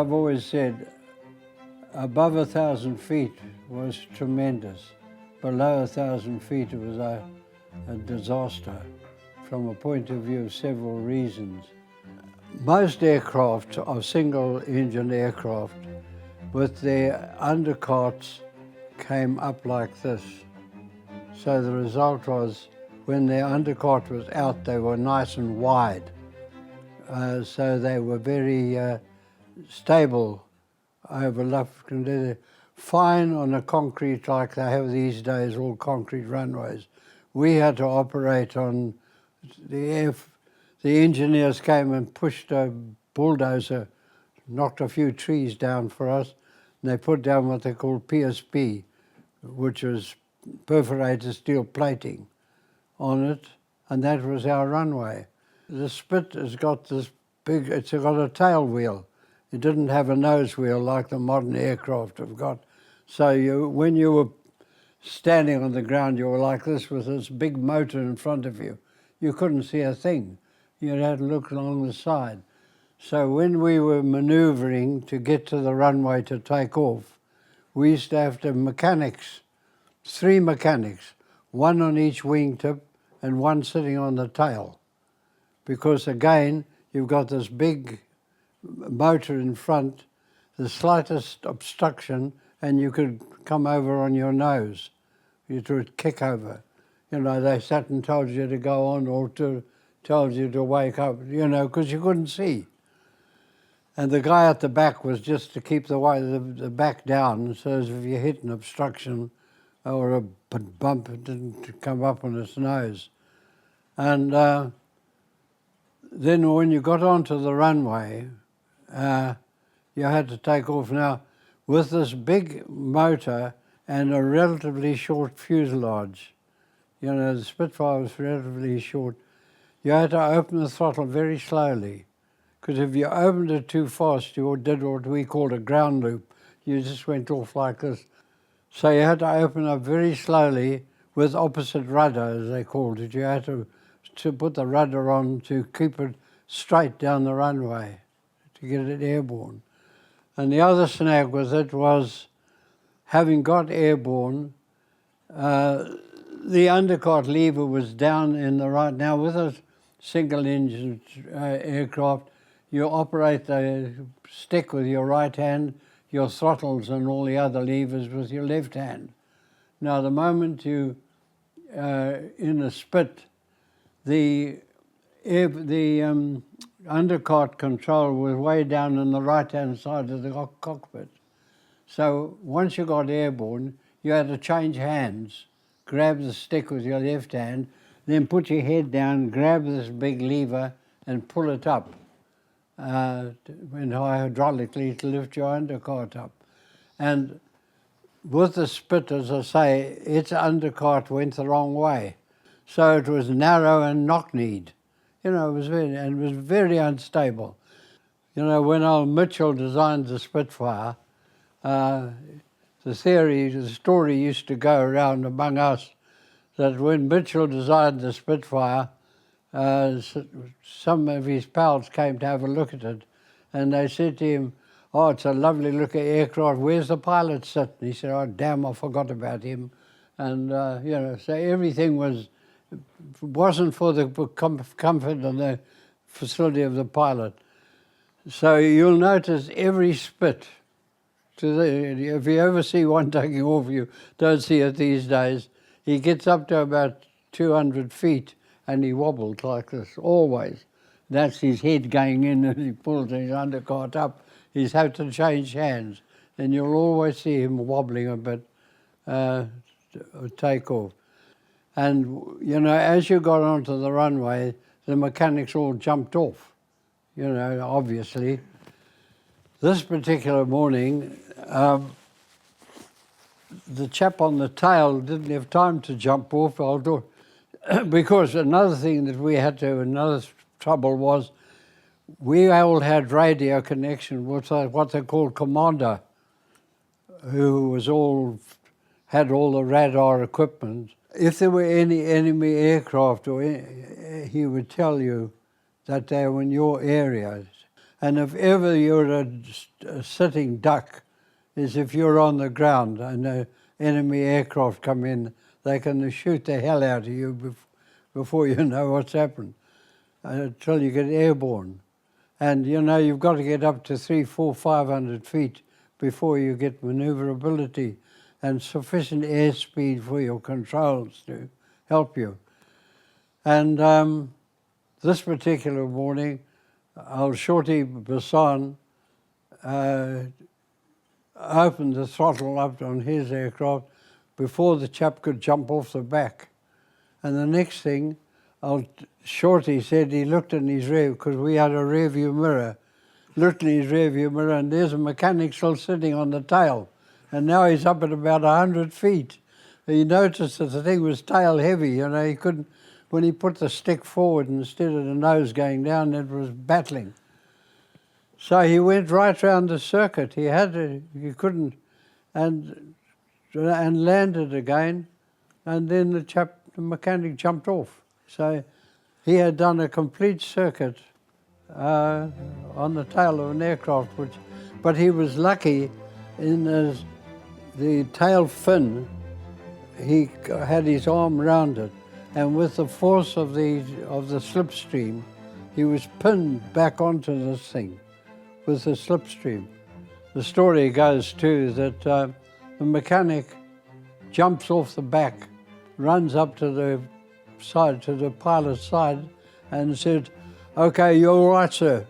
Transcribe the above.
I've always said, above 1,000 feet was tremendous. Below 1,000 feet it was a disaster from a point of view of several reasons. Most aircraft are single-engine aircraft with their undercarts came up like this. So the result was when their undercart was out, they were nice and wide. So they were very stable over rough conditions. Fine on a concrete like they have these days, all concrete runways. We had to operate on the engineers came and pushed a bulldozer, knocked a few trees down for us, and they put down what they call PSP, which was perforated steel plating on it, and that was our runway. The Spit has got this big, it's got a tail wheel. It didn't have a nose wheel like the modern aircraft have got. So when you were standing on the ground, you were like this with this big motor in front of you. You couldn't see a thing. You had to look along the side. So when we were manoeuvring to get to the runway to take off, we used to have to mechanics, 3 mechanics, 1 on each wingtip and 1 sitting on the tail. Because again, you've got this big motor in front, the slightest obstruction, and you could come over on your nose. You would kick over. You know, they sat and told you to go on or told you to wake up, you know, because you couldn't see. And the guy at the back was just to keep the back down, so as if you hit an obstruction or a bump, it didn't come up on its nose. And then when you got onto the runway, you had to take off. Now, with this big motor and a relatively short fuselage, you know, the Spitfire was relatively short, you had to open the throttle very slowly, because if you opened it too fast, you did what we called a ground loop. You just went off like this. So you had to open up very slowly with opposite rudder, as they called it. You had to put the rudder on to keep it straight down the runway to get it airborne. And the other snag with it was, having got airborne, the undercart lever was down in the right. Now with a single engine aircraft, you operate the stick with your right hand, your throttles and all the other levers with your left hand. Now the moment you, in a Spit, the undercart control was way down on the right-hand side of the cockpit. So once you got airborne, you had to change hands, grab the stick with your left hand, then put your head down, grab this big lever and pull it up, and hydraulically to lift your undercart up. And with the Spit, as I say, its undercart went the wrong way. So it was narrow and knock-kneed. You know, it was very unstable. You know, when old Mitchell designed the Spitfire, the story used to go around among us that when Mitchell designed the Spitfire, some of his pals came to have a look at it, and they said to him, "Oh, it's a lovely looking aircraft. Where's the pilot sitting?" He said, "Oh, damn, I forgot about him." And you know, so everything wasn't for the comfort and the facility of the pilot. So you'll notice every Spit, if you ever see one taking off, you don't see it these days, he gets up to about 200 feet and he wobbles like this, always. That's his head going in and he pulls his undercart up. He's had to change hands, and you'll always see him wobbling a bit to take off. And, you know, as you got onto the runway, the mechanics all jumped off, you know, obviously. This particular morning, the chap on the tail didn't have time to jump off, because another thing that we had to, another trouble was, we all had radio connection with what they called commander, who had all the radar equipment. If there were any enemy aircraft, he would tell you that they were in your area. And if ever you're a sitting duck, is if you're on the ground and an enemy aircraft come in, they can shoot the hell out of you before you know what's happened, until you get airborne. And you know, you've got to get up to 300, 400, 500 feet before you get maneuverability and sufficient airspeed for your controls to help you. And this particular morning, old Shorty Bassan opened the throttle up on his aircraft before the chap could jump off the back. And the next thing, old Shorty said he looked in his rear, because we had a rear view mirror, looked in his rear view mirror, and there's a mechanic still sitting on the tail. And now he's up at about 100 feet. He noticed that the thing was tail heavy, you know, he couldn't, when he put the stick forward instead of the nose going down, it was battling. So he went right round the circuit. He couldn't, and landed again, and then the mechanic jumped off. So he had done a complete circuit on the tail of an aircraft, but he was lucky in the tail fin. He had his arm round it, and with the force of the slipstream, he was pinned back onto this thing with the slipstream. The story goes too that the mechanic jumps off the back, runs up to the side, to the pilot's side, and said, "Okay, you're all right, sir."